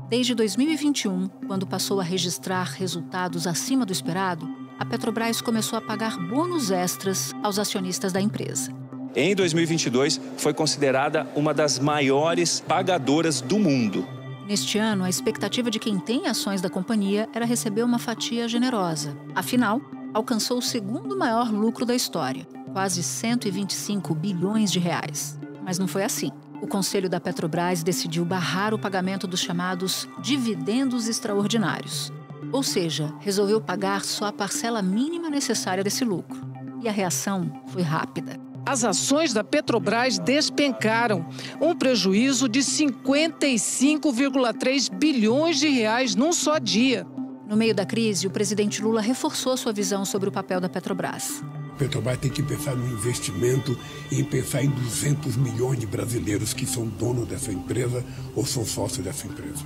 Desde 2021, quando passou a registrar resultados acima do esperado, a Petrobras começou a pagar bônus extras aos acionistas da empresa. Em 2022, foi considerada uma das maiores pagadoras do mundo. Neste ano, a expectativa de quem tem ações da companhia era receber uma fatia generosa. Afinal, alcançou o segundo maior lucro da história, quase 125 bilhões de reais. Mas não foi assim. O Conselho da Petrobras decidiu barrar o pagamento dos chamados dividendos extraordinários. Ou seja, resolveu pagar só a parcela mínima necessária desse lucro. E a reação foi rápida. As ações da Petrobras despencaram. Um prejuízo de 55,3 bilhões de reais num só dia. No meio da crise, o presidente Lula reforçou sua visão sobre o papel da Petrobras. A Petrobras tem que pensar no investimento e pensar em 200 milhões de brasileiros que são donos dessa empresa ou são sócios dessa empresa.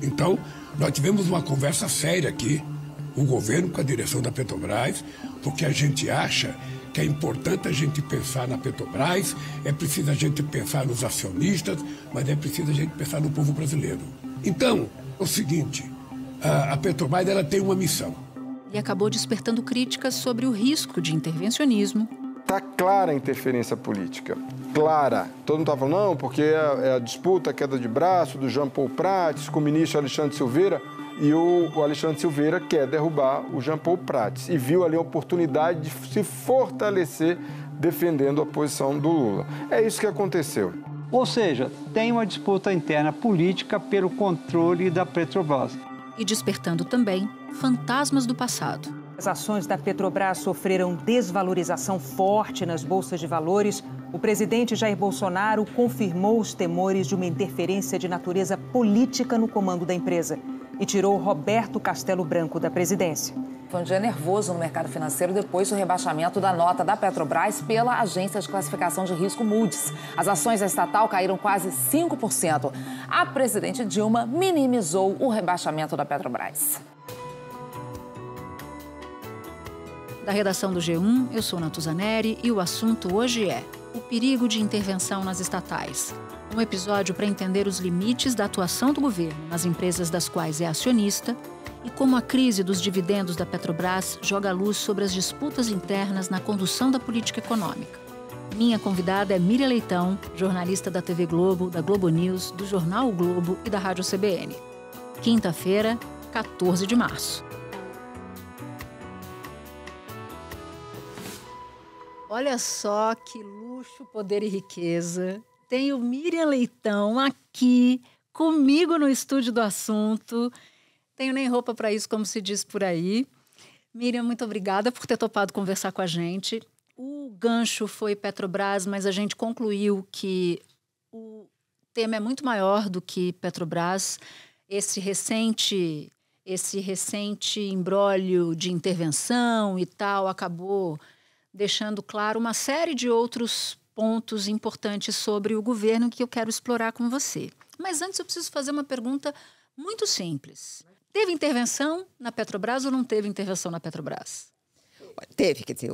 Então, nós tivemos uma conversa séria aqui, o governo com a direção da Petrobras, porque a gente acha que é importante a gente pensar na Petrobras, é preciso a gente pensar nos acionistas, mas é preciso a gente pensar no povo brasileiro. Então, é o seguinte, a Petrobras ela tem uma missão. E acabou despertando críticas sobre o risco de intervencionismo. Está clara a interferência política, clara. Todo mundo está falando, não, porque é a disputa, a queda de braço do Jean Paul Prats com o ministro Alexandre Silveira. E o Alexandre Silveira quer derrubar o Jean Paul Prats e viu ali a oportunidade de se fortalecer defendendo a posição do Lula. É isso que aconteceu. Ou seja, tem uma disputa interna política pelo controle da Petrobras. E despertando também fantasmas do passado. As ações da Petrobras sofreram desvalorização forte nas bolsas de valores. O presidente Jair Bolsonaro confirmou os temores de uma interferência de natureza política no comando da empresa e tirou Roberto Castelo Branco da presidência. Foi um dia nervoso no mercado financeiro depois do rebaixamento da nota da Petrobras pela agência de classificação de risco Moody's. As ações da estatal caíram quase 5%. A presidente Dilma minimizou o rebaixamento da Petrobras. Da redação do G1, eu sou Natuzaneri e o assunto hoje é o perigo de intervenção nas estatais. Um episódio para entender os limites da atuação do governo nas empresas das quais é acionista e como a crise dos dividendos da Petrobras joga luz sobre as disputas internas na condução da política econômica. Minha convidada é Miriam Leitão, jornalista da TV Globo, da Globo News, do Jornal O Globo e da Rádio CBN. Quinta-feira, 14 de março. Olha só que luxo, poder e riqueza. Tenho Miriam Leitão aqui comigo no estúdio do assunto. Tenho nem roupa para isso, como se diz por aí. Miriam, muito obrigada por ter topado conversar com a gente. O gancho foi Petrobras, mas a gente concluiu que o tema é muito maior do que Petrobras. Esse recente imbróglio de intervenção e tal acabou deixando claro uma série de outros pontos importantes sobre o governo que eu quero explorar com você. Mas antes eu preciso fazer uma pergunta muito simples. Teve intervenção na Petrobras ou não teve intervenção na Petrobras? Teve, quer dizer,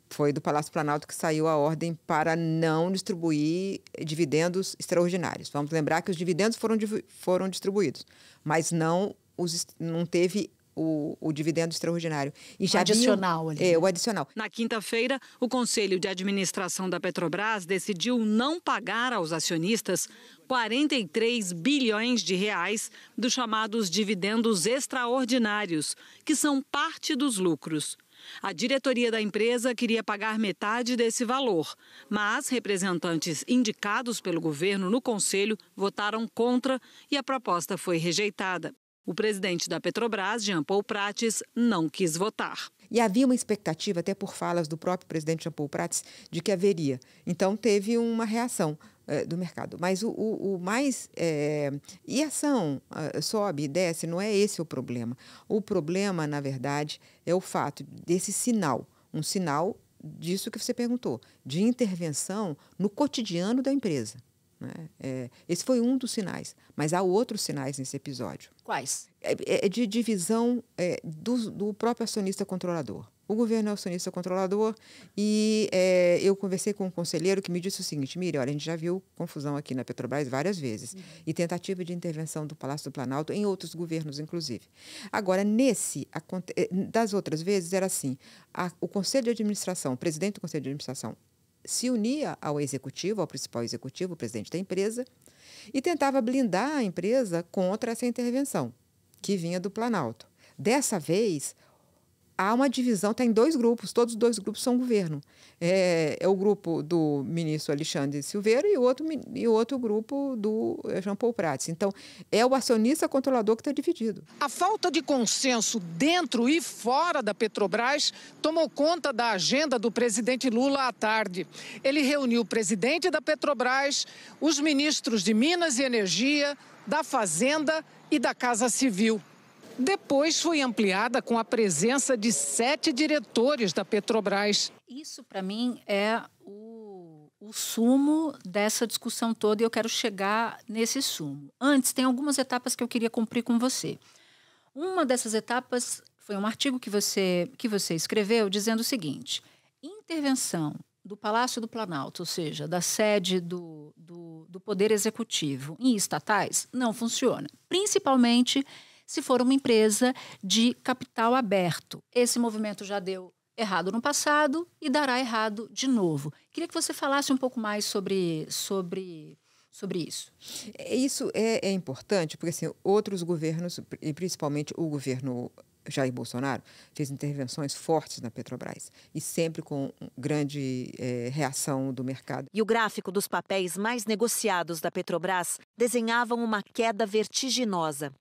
foi do Palácio Planalto que saiu a ordem para não distribuir dividendos extraordinários. Vamos lembrar que os dividendos foram distribuídos, mas não teve o dividendo extraordinário. E já adicional ali. O adicional. Na quinta-feira, o Conselho de Administração da Petrobras decidiu não pagar aos acionistas 43 bilhões de reais dos chamados dividendos extraordinários, que são parte dos lucros. A diretoria da empresa queria pagar metade desse valor, mas representantes indicados pelo governo no Conselho votaram contra e a proposta foi rejeitada. O presidente da Petrobras, Jean Paul Prats, não quis votar. E havia uma expectativa, até por falas do próprio presidente Jean Paul Prats, de que haveria. Então, teve uma reação do mercado. Mas e a ação sobe e desce, não é esse o problema. O problema, na verdade, é o fato desse sinal, um sinal disso que você perguntou, de intervenção no cotidiano da empresa. Esse foi um dos sinais, mas há outros sinais nesse episódio. Quais? De divisão do próprio acionista controlador. O governo é acionista controlador e eu conversei com um conselheiro que me disse o seguinte: Miriam, olha, a gente já viu confusão aqui na Petrobras várias vezes e tentativa de intervenção do Palácio do Planalto em outros governos, inclusive. Agora, das outras vezes era assim, o Conselho de Administração, o presidente do Conselho de Administração se unia ao executivo, ao principal executivo, o presidente da empresa, e tentava blindar a empresa contra essa intervenção que vinha do Planalto. Dessa vez, há uma divisão, está em 2 grupos, todos os 2 grupos são governo. É o grupo do ministro Alexandre Silveira e o outro grupo do Jean Paul Prats. Então, é o acionista controlador que está dividido. A falta de consenso dentro e fora da Petrobras tomou conta da agenda do presidente Lula à tarde. Ele reuniu o presidente da Petrobras, os ministros de Minas e Energia, da Fazenda e da Casa Civil. Depois foi ampliada com a presença de 7 diretores da Petrobras. Isso, para mim, é o sumo dessa discussão toda e eu quero chegar nesse sumo. Antes, tem algumas etapas que eu queria cumprir com você. Uma dessas etapas foi um artigo que você escreveu dizendo o seguinte: intervenção do Palácio do Planalto, ou seja, da sede do Poder Executivo em estatais, não funciona. Principalmente se for uma empresa de capital aberto. Esse movimento já deu errado no passado e dará errado de novo. Queria que você falasse um pouco mais sobre isso. Isso é importante, porque assim, outros governos, e principalmente o governo Jair Bolsonaro, fez intervenções fortes na Petrobras e sempre com grande reação do mercado. E o gráfico dos papéis mais negociados da Petrobras desenhava uma queda vertiginosa.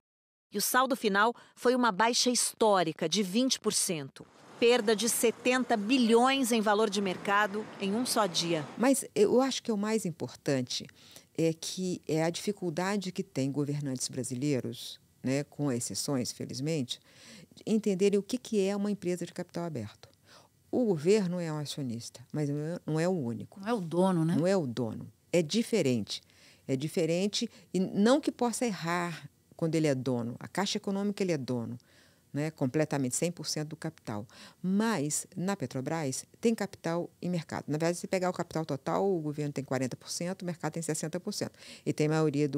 E o saldo final foi uma baixa histórica de 20%. Perda de 70 bilhões em valor de mercado em um só dia. Mas eu acho que o mais importante é a dificuldade que tem governantes brasileiros, né, com exceções, felizmente, entenderem o que é uma empresa de capital aberto. O governo é um acionista, mas não é o único. Não é o dono, né? Não é o dono. É diferente. É diferente e não que possa errar quando ele é dono. A Caixa Econômica ele é dono, né, completamente, 100% do capital. Mas, na Petrobras, tem capital em mercado. Na verdade, se pegar o capital total, o governo tem 40%, o mercado tem 60%. E tem a maioria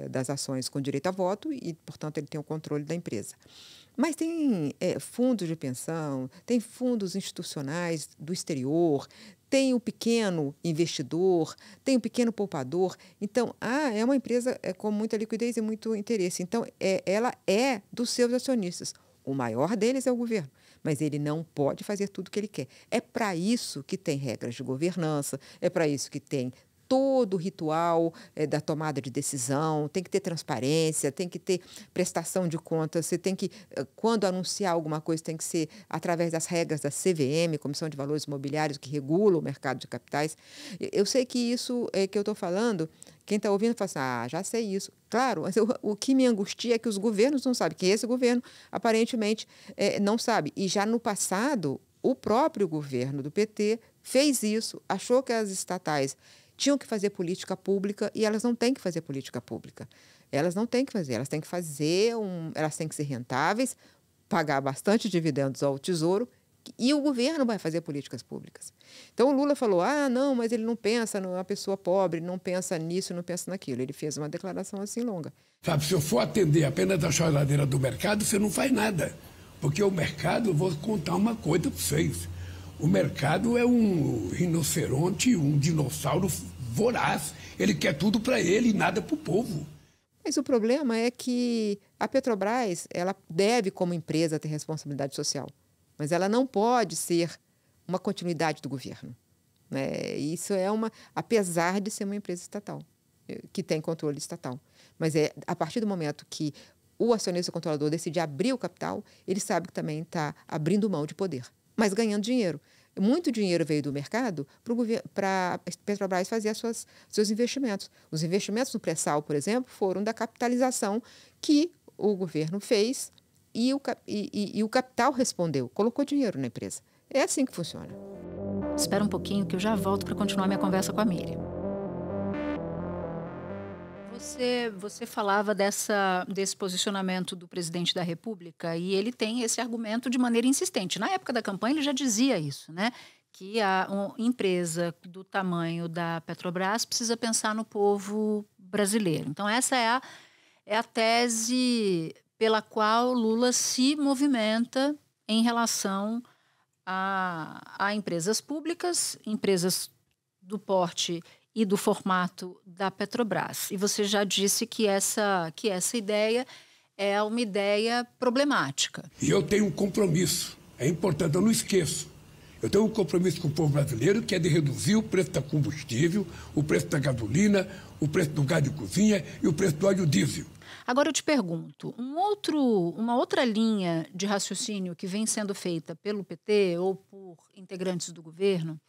das ações com direito a voto e, portanto, ele tem o controle da empresa. Mas tem fundos de pensão, tem fundos institucionais do exterior, tem o pequeno investidor, tem o pequeno poupador. Então, é uma empresa com muita liquidez e muito interesse. Então, ela é dos seus acionistas. O maior deles é o governo, mas ele não pode fazer tudo o que ele quer. É para isso que tem regras de governança, é para isso que tem todo o ritual da tomada de decisão, tem que ter transparência, tem que ter prestação de contas, você tem que, quando anunciar alguma coisa, tem que ser através das regras da CVM, Comissão de Valores Imobiliários, que regula o mercado de capitais. Eu sei que isso que eu estou falando, quem está ouvindo fala assim, já sei isso. Claro, mas o que me angustia é que os governos não sabem, que esse governo, aparentemente, não sabe. E já no passado, o próprio governo do PT fez isso, achou que as estatais tinham que fazer política pública e elas não têm que fazer política pública. Elas não têm que fazer, elas têm que ser rentáveis, pagar bastante dividendos ao Tesouro e o governo vai fazer políticas públicas. Então o Lula falou, não, mas ele não pensa numa pessoa pobre, não pensa nisso, não pensa naquilo. Ele fez uma declaração assim longa. Sabe, se eu for atender apenas a choradeira do mercado, você não faz nada. Porque o mercado, eu vou contar uma coisa para vocês. O mercado é um rinoceronte, um dinossauro voraz. Ele quer tudo para ele e nada para o povo. Mas o problema é que a Petrobras, ela deve, como empresa, ter responsabilidade social. Mas ela não pode ser uma continuidade do governo, né? Isso apesar de ser uma empresa estatal, que tem controle estatal. Mas a partir do momento que o acionista controlador decide abrir o capital, ele sabe que também está abrindo mão de poder, mas ganhando dinheiro. Muito dinheiro veio do mercado para a Petrobras fazer seus investimentos. Os investimentos no pré-sal, por exemplo, foram da capitalização que o governo fez e o capital respondeu, colocou dinheiro na empresa. É assim que funciona. Espera um pouquinho que eu já volto para continuar minha conversa com a Miriam. Você falava desse posicionamento do presidente da República e ele tem esse argumento de maneira insistente. Na época da campanha ele já dizia isso, né? Que uma empresa do tamanho da Petrobras precisa pensar no povo brasileiro. Então essa é a tese pela qual Lula se movimenta em relação a empresas públicas, empresas do porte e do formato da Petrobras. E você já disse que essa ideia é uma ideia problemática. E eu tenho um compromisso, é importante, eu não esqueço. Eu tenho um compromisso com o povo brasileiro, que é de reduzir o preço da combustível, o preço da gasolina, o preço do gás de cozinha e o preço do óleo diesel. Agora eu te pergunto, uma outra linha de raciocínio que vem sendo feita pelo PT ou por integrantes do governo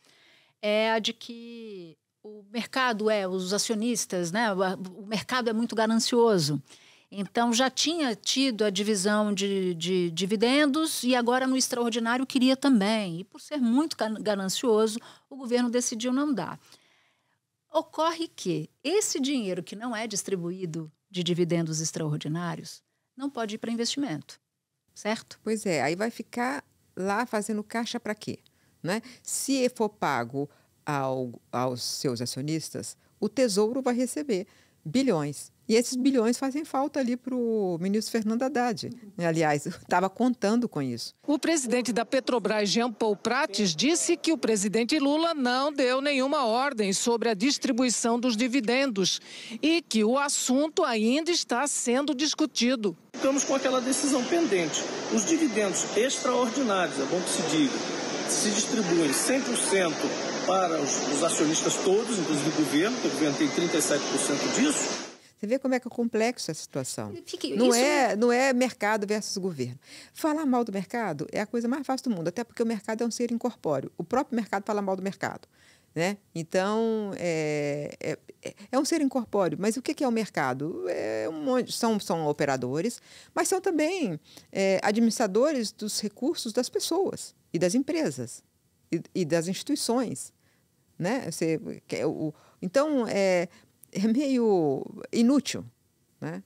é a de que o mercado os acionistas, né? O mercado é muito ganancioso. Então, já tinha tido a divisão de dividendos e agora no extraordinário queria também. E por ser muito ganancioso, o governo decidiu não dar. Ocorre que esse dinheiro que não é distribuído de dividendos extraordinários não pode ir para investimento, certo? Pois é, aí vai ficar lá fazendo caixa para quê? Né? Se for pago aos seus acionistas, o Tesouro vai receber bilhões. E esses bilhões fazem falta ali para o ministro Fernando Haddad. Aliás, estava contando com isso. O presidente da Petrobras, Jean Paul Prates, disse que o presidente Lula não deu nenhuma ordem sobre a distribuição dos dividendos e que o assunto ainda está sendo discutido. Ficamos com aquela decisão pendente. Os dividendos extraordinários, é bom que se diga, se distribuem 100% para os acionistas todos, inclusive o governo, que o governo tem 37% disso. Você vê como é que é complexa a situação. Não é mercado versus governo. Falar mal do mercado é a coisa mais fácil do mundo, até porque o mercado é um ser incorpóreo. O próprio mercado fala mal do mercado. Né? Então, é um ser incorpóreo. Mas o que é o mercado? São operadores, mas são também administradores dos recursos das pessoas e das empresas e das instituições. Né? Então, é meio inútil, né?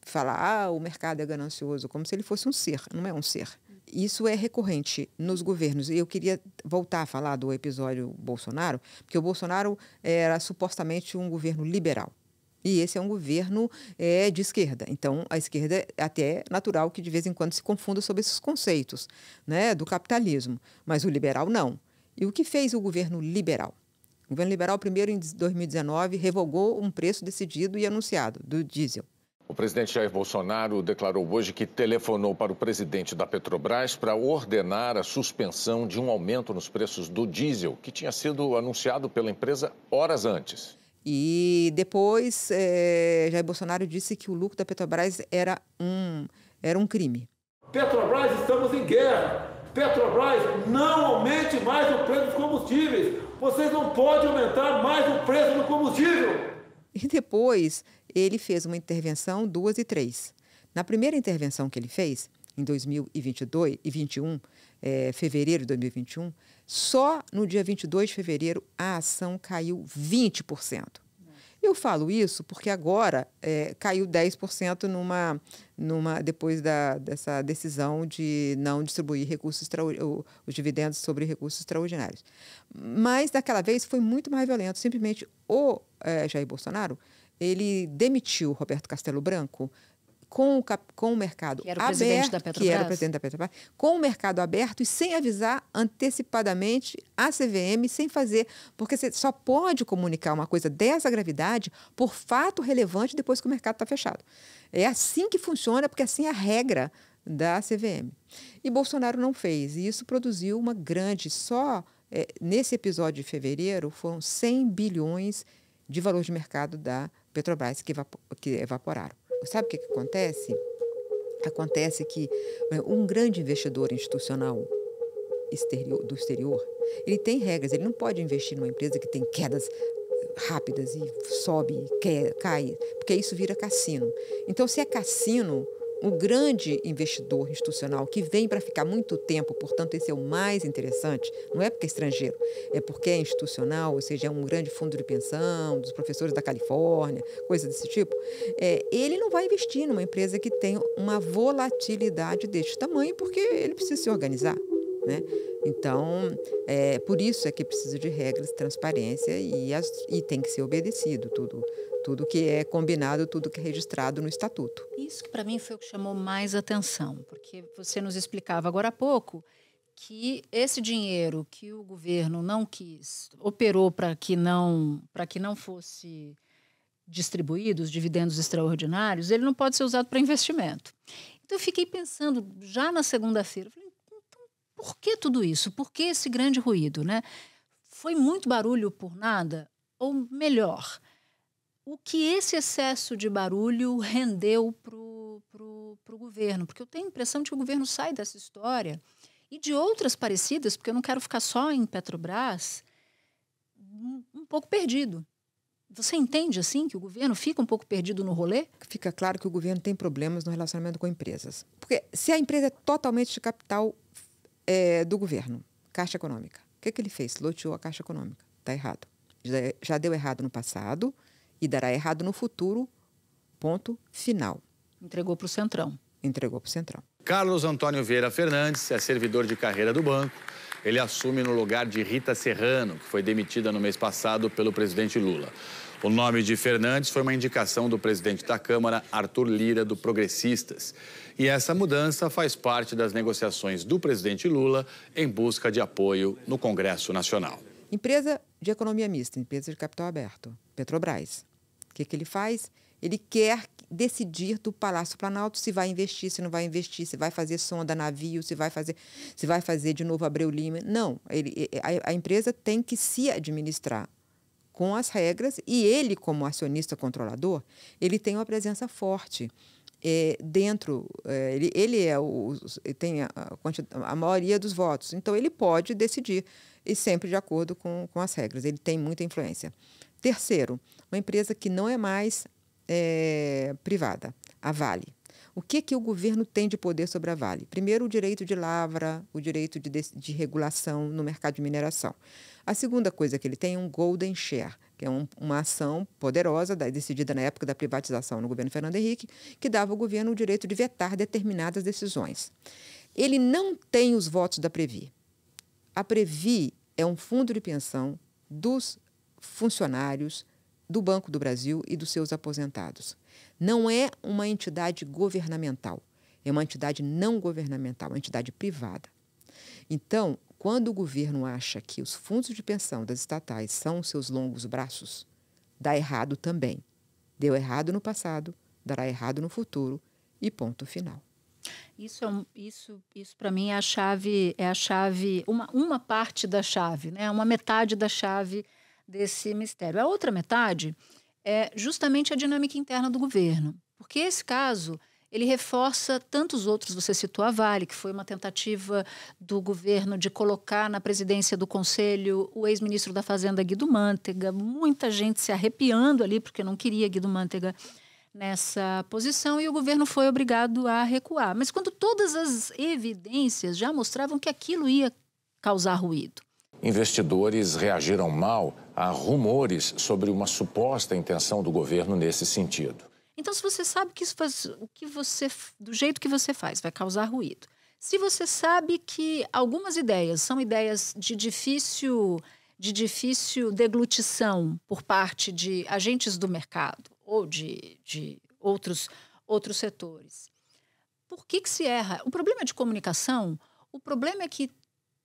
Falar o mercado é ganancioso, como se ele fosse um ser. Não é um ser. Isso é recorrente nos governos. E eu queria voltar a falar do episódio Bolsonaro, porque o Bolsonaro era supostamente um governo liberal. E esse é um governo de esquerda. Então, a esquerda é até natural que de vez em quando se confunda sobre esses conceitos, né, do capitalismo. Mas o liberal, não. E o que fez o governo liberal? O governo liberal, primeiro, em 2019, revogou um preço decidido e anunciado do diesel. O presidente Jair Bolsonaro declarou hoje que telefonou para o presidente da Petrobras para ordenar a suspensão de um aumento nos preços do diesel, que tinha sido anunciado pela empresa horas antes. E depois, Jair Bolsonaro disse que o lucro da Petrobras era um crime. Petrobras, estamos em guerra. Petrobras, não aumente mais o preço dos combustíveis. Vocês não podem aumentar mais o preço do combustível. E depois ele fez uma intervenção 2 e 3. Na primeira intervenção que ele fez, em 2021, fevereiro de 2021, só no dia 22 de fevereiro a ação caiu 20%. Eu falo isso porque agora caiu 10% depois dessa decisão de não distribuir os dividendos sobre recursos extraordinários. Mas, daquela vez, foi muito mais violento. Simplesmente o Jair Bolsonaro ele demitiu Roberto Castelo Branco com o mercado aberto, que era o presidente da Petrobras, com o mercado aberto e sem avisar antecipadamente a CVM, sem fazer, porque você só pode comunicar uma coisa dessa gravidade por fato relevante depois que o mercado está fechado. É assim que funciona, porque assim é a regra da CVM. E Bolsonaro não fez, e isso produziu uma grande, nesse episódio de fevereiro, foram 100 bilhões de valor de mercado da Petrobras que evaporaram. Sabe o que acontece? Acontece que um grande investidor institucional do exterior, ele tem regras, ele não pode investir numa empresa que tem quedas rápidas e sobe, cai, porque isso vira cassino. Então, se é cassino, o grande investidor institucional que vem para ficar muito tempo, portanto, esse é o mais interessante, não é porque é estrangeiro, é porque é institucional, ou seja, é um grande fundo de pensão, dos professores da Califórnia, coisa desse tipo, ele não vai investir numa empresa que tem uma volatilidade deste tamanho, porque ele precisa se organizar, né? Então, por isso é que precisa de regras, transparência e tem que ser obedecido tudo que é combinado, tudo que é registrado no estatuto. Isso que para mim foi o que chamou mais atenção, porque você nos explicava agora há pouco que esse dinheiro que o governo não quis, operou para que não fosse distribuído, os dividendos extraordinários, ele não pode ser usado para investimento. Então eu fiquei pensando, já na segunda-feira, então, por que tudo isso? Por que esse grande ruído, né? Foi muito barulho por nada? Ou melhor, o que esse excesso de barulho rendeu pro governo? Porque eu tenho a impressão de que o governo sai dessa história e de outras parecidas, porque eu não quero ficar só em Petrobras, um pouco perdido. Você entende, assim, que o governo fica um pouco perdido no rolê? Fica claro que o governo tem problemas no relacionamento com empresas. Porque se a empresa é totalmente de capital do governo, Caixa Econômica, o que ele fez? Loteou a Caixa Econômica. Está errado. Já deu errado no passado e dará errado no futuro, ponto final. Entregou para o Centrão. Entregou para o Centrão. Carlos Antônio Vieira Fernandes é servidor de carreira do banco. Ele assume no lugar de Rita Serrano, que foi demitida no mês passado pelo presidente Lula. O nome de Fernandes foi uma indicação do presidente da Câmara, Arthur Lira, do Progressistas. E essa mudança faz parte das negociações do presidente Lula em busca de apoio no Congresso Nacional. Empresa de economia mista, empresa de capital aberto, Petrobras. O que ele faz? Ele quer decidir do Palácio Planalto se vai investir, se não vai investir, se vai fazer sonda, navio, se vai fazer de novo Abreu Lima. Não, a empresa tem que se administrar com as regras e ele, como acionista controlador, ele tem uma presença forte dentro, ele tem a maioria dos votos, então ele pode decidir e sempre de acordo com as regras, ele tem muita influência. Terceiro, uma empresa que não é mais privada, a Vale. O que o governo tem de poder sobre a Vale? Primeiro, o direito de lavra, o direito de regulação no mercado de mineração. A segunda coisa que ele tem é um golden share, que é uma ação poderosa, decidida na época da privatização no governo Fernando Henrique, que dava ao governo o direito de vetar determinadas decisões. Ele não tem os votos da Previ. A Previ é um fundo de pensão dos funcionários do Banco do Brasil e dos seus aposentados. Não é uma entidade governamental, é uma entidade não governamental, uma entidade privada. Então, quando o governo acha que os fundos de pensão das estatais são os seus longos braços, dá errado também. Deu errado no passado, dará errado no futuro e ponto final. Isso para mim é a chave, uma parte da chave, né? Uma metade da chave desse mistério. A outra metade é justamente a dinâmica interna do governo, porque esse caso ele reforça tantos outros. Você citou a Vale, que foi uma tentativa do governo de colocar na presidência do Conselho o ex-ministro da Fazenda, Guido Mantega, muita gente se arrepiando ali porque não queria Guido Mantega nessa posição e o governo foi obrigado a recuar. Mas quando todas as evidências já mostravam que aquilo ia causar ruído. Investidores reagiram mal a rumores sobre uma suposta intenção do governo nesse sentido. Então, se você sabe que do jeito que você faz vai causar ruído, se você sabe que algumas ideias são ideias de difícil deglutição por parte de agentes do mercado ou de outros setores, por que se erra? O problema é de comunicação, o problema é que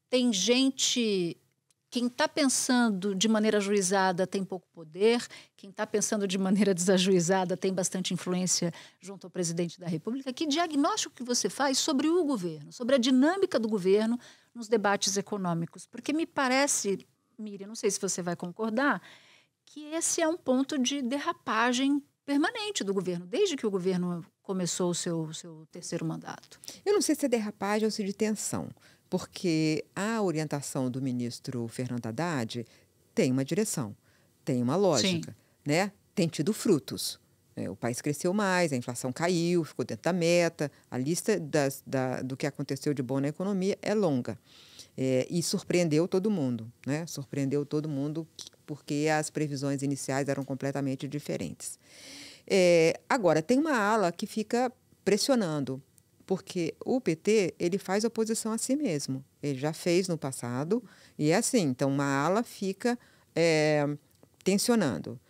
tem gente. Quem está pensando de maneira ajuizada tem pouco poder, quem está pensando de maneira desajuizada tem bastante influência junto ao presidente da República. Que diagnóstico que você faz sobre o governo, sobre a dinâmica do governo nos debates econômicos? Porque me parece, Miriam, não sei se você vai concordar, que esse é um ponto de derrapagem permanente do governo, desde que o governo começou o seu terceiro mandato. Eu não sei se é derrapagem ou se é de tensão, porque a orientação do ministro Fernando Haddad tem uma direção, tem uma lógica, né? Tem tido frutos. O país cresceu mais, a inflação caiu, ficou dentro da meta. A lista do que aconteceu de bom na economia é longa. E surpreendeu todo mundo, né? Surpreendeu todo mundo porque as previsões iniciais eram completamente diferentes. Agora, tem uma ala que fica pressionando, porque o PT ele faz oposição a si mesmo. Ele já fez no passado e é assim. Então, uma ala fica tensionando.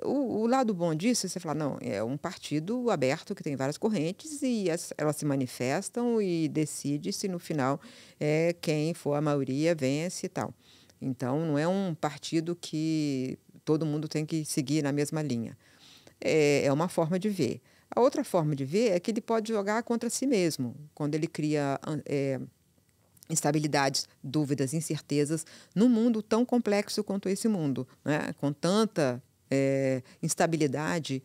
O lado bom disso, você fala, não, é um partido aberto que tem várias correntes e elas se manifestam e decide se no final quem for a maioria vence e tal. Então, não é um partido que todo mundo tem que seguir na mesma linha. É uma forma de ver. A outra forma de ver é que ele pode jogar contra si mesmo, quando ele cria instabilidades, dúvidas, incertezas num mundo tão complexo quanto esse mundo, né? Com tanta instabilidade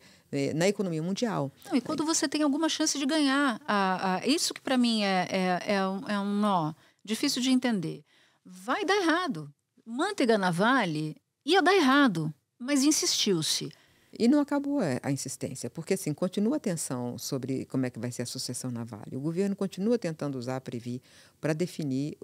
na economia mundial. Não, e quando você tem alguma chance de ganhar, isso que para mim é um nó difícil de entender. Vai dar errado. Manteiga na Vale ia dar errado, mas insistiu-se. E não acabou a insistência, porque assim, continua a tensão sobre como é que vai ser a sucessão na Vale. O governo continua tentando usar a Previ para definir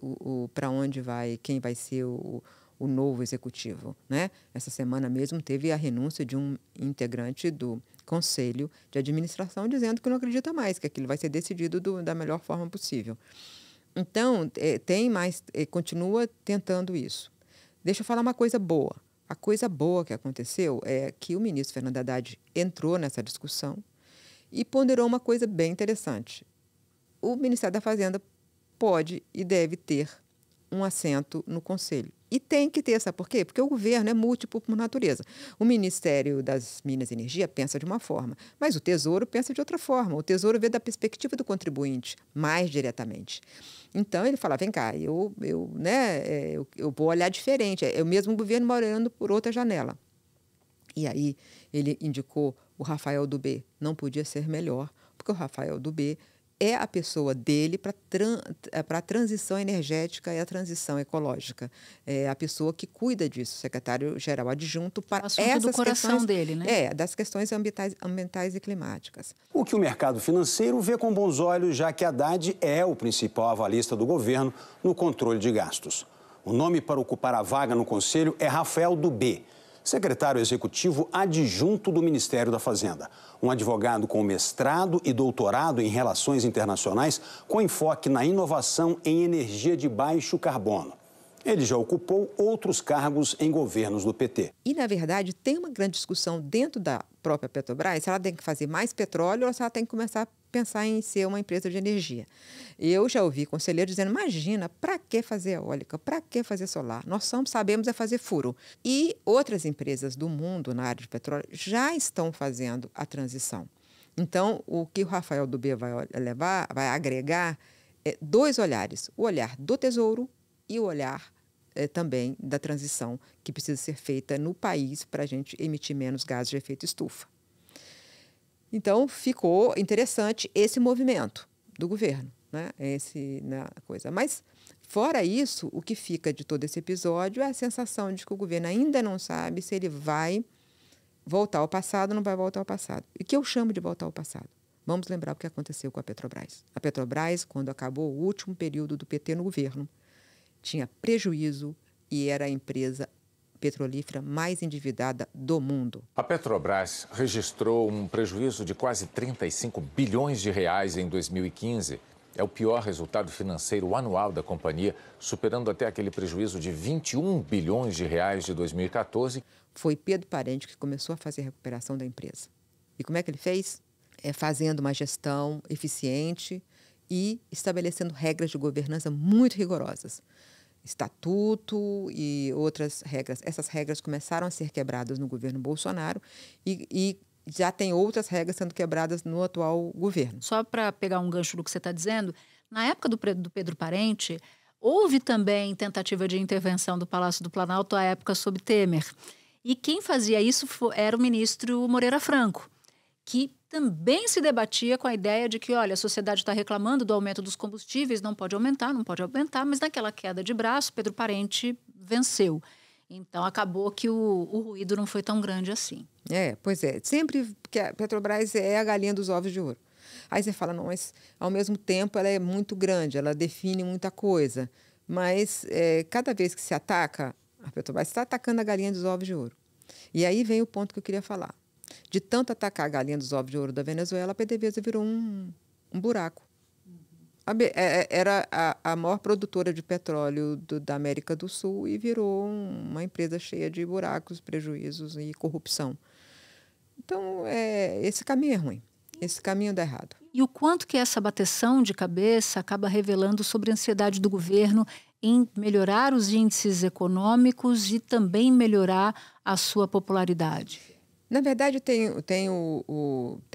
para onde vai, quem vai ser o novo executivo, né? Essa semana mesmo teve a renúncia de um integrante do Conselho de Administração dizendo que não acredita mais, que aquilo vai ser decidido da melhor forma possível. Então, continua tentando isso. Deixa eu falar uma coisa boa. A coisa boa que aconteceu é que o ministro Fernando Haddad entrou nessa discussão e ponderou uma coisa bem interessante. O Ministério da Fazenda pode e deve ter um assento no Conselho. E tem que ter, sabe por quê? Porque o governo é múltiplo por natureza. O Ministério das Minas e Energia pensa de uma forma, mas o Tesouro pensa de outra forma. O Tesouro vê da perspectiva do contribuinte, mais diretamente. Então, ele fala, vem cá, eu vou olhar diferente. É o mesmo governo olhando por outra janela. E aí, ele indicou o Rafael Dubé. Não podia ser melhor, porque o Rafael Dubé é a pessoa dele para a transição energética e a transição ecológica. É a pessoa que cuida disso, secretário-geral adjunto para essas do coração questões dele, né? Das questões ambientais e climáticas. O que o mercado financeiro vê com bons olhos, já que Haddad é o principal avalista do governo no controle de gastos. O nome para ocupar a vaga no conselho é Rafael Dubé, secretário executivo adjunto do Ministério da Fazenda. Um advogado com mestrado e doutorado em relações internacionais, com enfoque na inovação em energia de baixo carbono. Ele já ocupou outros cargos em governos do PT. E, na verdade, tem uma grande discussão dentro da própria Petrobras se ela tem que fazer mais petróleo ou se ela tem que começar a pensar em ser uma empresa de energia. Eu já ouvi conselheiros dizendo, imagina, para que fazer eólica? Para que fazer solar? Nós sabemos fazer furo. E outras empresas do mundo na área de petróleo já estão fazendo a transição. Então, o que o Rafael Dubé vai agregar dois olhares. O olhar do Tesouro e o olhar também da transição que precisa ser feita no país para a gente emitir menos gases de efeito estufa. Então, ficou interessante esse movimento do governo, né? Coisa. Mas, fora isso, o que fica de todo esse episódio é a sensação de que o governo ainda não sabe se ele vai voltar ao passado ou não vai voltar ao passado. E o que eu chamo de voltar ao passado? Vamos lembrar o que aconteceu com a Petrobras. A Petrobras, quando acabou o último período do PT no governo, tinha prejuízo e era a empresa petrolífera mais endividada do mundo. A Petrobras registrou um prejuízo de quase 35 bilhões de reais em 2015. É o pior resultado financeiro anual da companhia, superando até aquele prejuízo de 21 bilhões de reais de 2014. Foi Pedro Parente que começou a fazer a recuperação da empresa. E como é que ele fez? Fazendo uma gestão eficiente e estabelecendo regras de governança muito rigorosas. Estatuto e outras regras. Essas regras começaram a ser quebradas no governo Bolsonaro e já tem outras regras sendo quebradas no atual governo. Só para pegar um gancho do que você está dizendo, na época do Pedro Parente, houve também tentativa de intervenção do Palácio do Planalto à época sob Temer. E quem fazia isso era o ministro Moreira Franco, que também se debatia com a ideia de que, olha, a sociedade está reclamando do aumento dos combustíveis, não pode aumentar, mas naquela queda de braço, Pedro Parente venceu. Então, acabou que o ruído não foi tão grande assim. Pois é. Sempre que a Petrobras é a galinha dos ovos de ouro. Aí você fala, não, mas ao mesmo tempo ela é muito grande, ela define muita coisa. Mas cada vez que se ataca, a Petrobras está atacando a galinha dos ovos de ouro. E aí vem o ponto que eu queria falar. De tanto atacar a galinha dos ovos de ouro da Venezuela, a PDVSA virou um buraco. Era a maior produtora de petróleo da América do Sul e virou uma empresa cheia de buracos, prejuízos e corrupção. Então, esse caminho é ruim. Esse caminho dá errado. E o quanto que essa bateção de cabeça acaba revelando sobre a ansiedade do governo em melhorar os índices econômicos e também melhorar a sua popularidade? Na verdade, tem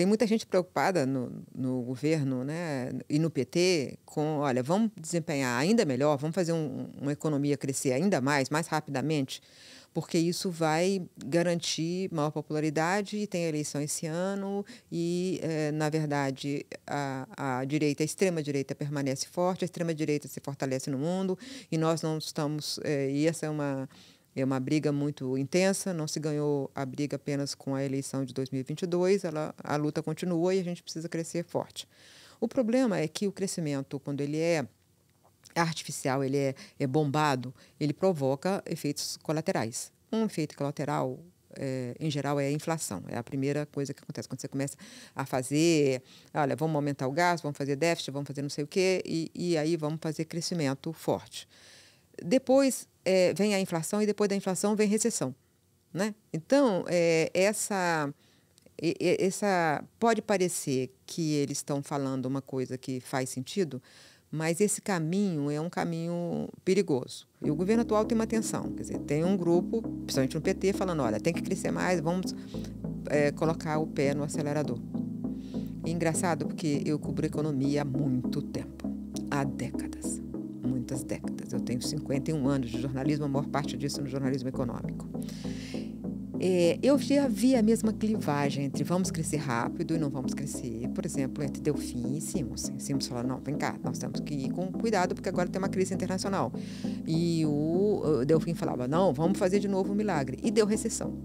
muita gente preocupada no governo, né, e no PT com, olha, vamos desempenhar ainda melhor, vamos fazer uma economia crescer ainda mais rapidamente, porque isso vai garantir maior popularidade e tem eleição esse ano e, na verdade, a extrema-direita permanece forte, a extrema-direita se fortalece no mundo e nós não estamos... e essa é uma briga muito intensa, não se ganhou a briga apenas com a eleição de 2022, a luta continua e a gente precisa crescer forte. O problema é que o crescimento, quando ele é artificial, ele é bombado, ele provoca efeitos colaterais. Um efeito colateral, em geral, é a inflação. É a primeira coisa que acontece quando você começa a fazer, olha, vamos aumentar o gasto, vamos fazer déficit, vamos fazer não sei o quê, e aí vamos fazer crescimento forte. Depois vem a inflação e depois da inflação vem recessão, né? Então, essa pode parecer que eles estão falando uma coisa que faz sentido, mas esse caminho é um caminho perigoso. E o governo atual tem uma tensão, quer dizer, tem um grupo, principalmente no PT, falando, olha, tem que crescer mais, vamos colocar o pé no acelerador. E engraçado, porque eu cubro economia há muito tempo, há décadas. Muitas décadas. Eu tenho 51 anos de jornalismo, a maior parte disso no jornalismo econômico. Eu já vi a mesma clivagem entre vamos crescer rápido e não vamos crescer. Por exemplo, entre Delfim e Simons. Simons falou, não, vem cá, nós temos que ir com cuidado porque agora tem uma crise internacional. E o Delfim falava, não, vamos fazer de novo um milagre. E deu recessão.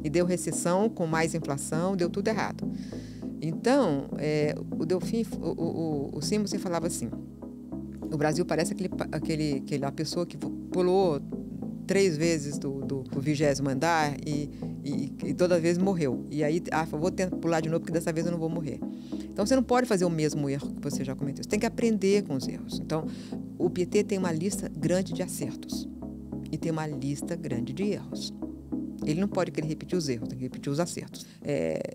E deu recessão com mais inflação, deu tudo errado. Então, o Delfim, o Simons falava assim, o Brasil parece aquela pessoa que pulou 3 vezes do 20º andar e toda vez morreu. E aí, vou tentar pular de novo porque dessa vez eu não vou morrer. Então, você não pode fazer o mesmo erro que você já cometeu. Você tem que aprender com os erros. Então, o PT tem uma lista grande de acertos e tem uma lista grande de erros. Ele não pode querer repetir os erros, tem que repetir os acertos.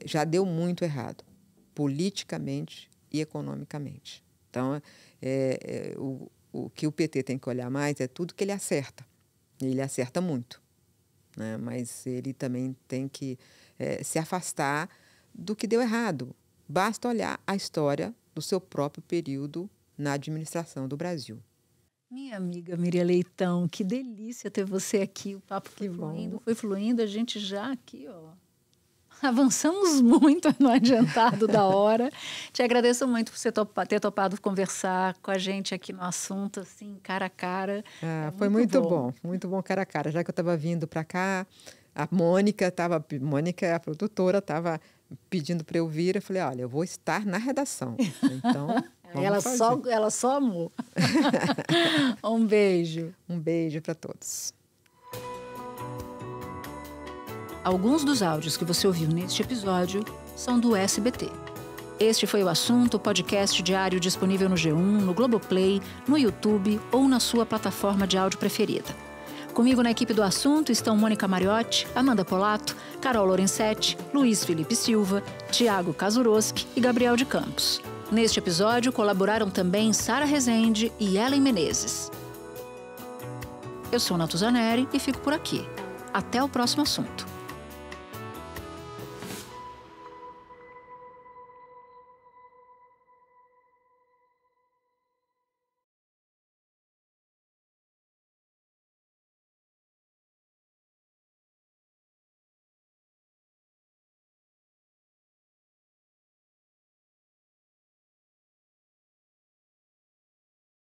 Já deu muito errado, politicamente e economicamente. Então, o que o PT tem que olhar mais é tudo que ele acerta. Ele acerta muito, né? Mas ele também tem que se afastar do que deu errado. Basta olhar a história do seu próprio período na administração do Brasil. Minha amiga Miriam Leitão, que delícia ter você aqui. O papo foi fluindo, a gente já aqui, ó. Avançamos muito no adiantado da hora. Te agradeço muito por você ter topado conversar com a gente aqui no assunto, assim, cara a cara. Foi muito bom cara a cara. Já que eu estava vindo para cá, a Mônica, é a produtora, estava pedindo para eu vir. Eu falei, olha, eu vou estar na redação. Então, ela só amou. Um beijo. Um beijo para todos. Alguns dos áudios que você ouviu neste episódio são do SBT. Este foi o Assunto, podcast diário disponível no G1, no Globoplay, no YouTube ou na sua plataforma de áudio preferida. Comigo na equipe do Assunto estão Mônica Mariotti, Amanda Polato, Carol Lorenzetti, Luiz Felipe Silva, Tiago Kazuroski e Gabriel de Campos. Neste episódio colaboraram também Sara Rezende e Ellen Menezes. Eu sou Natuzaneri e fico por aqui. Até o próximo assunto.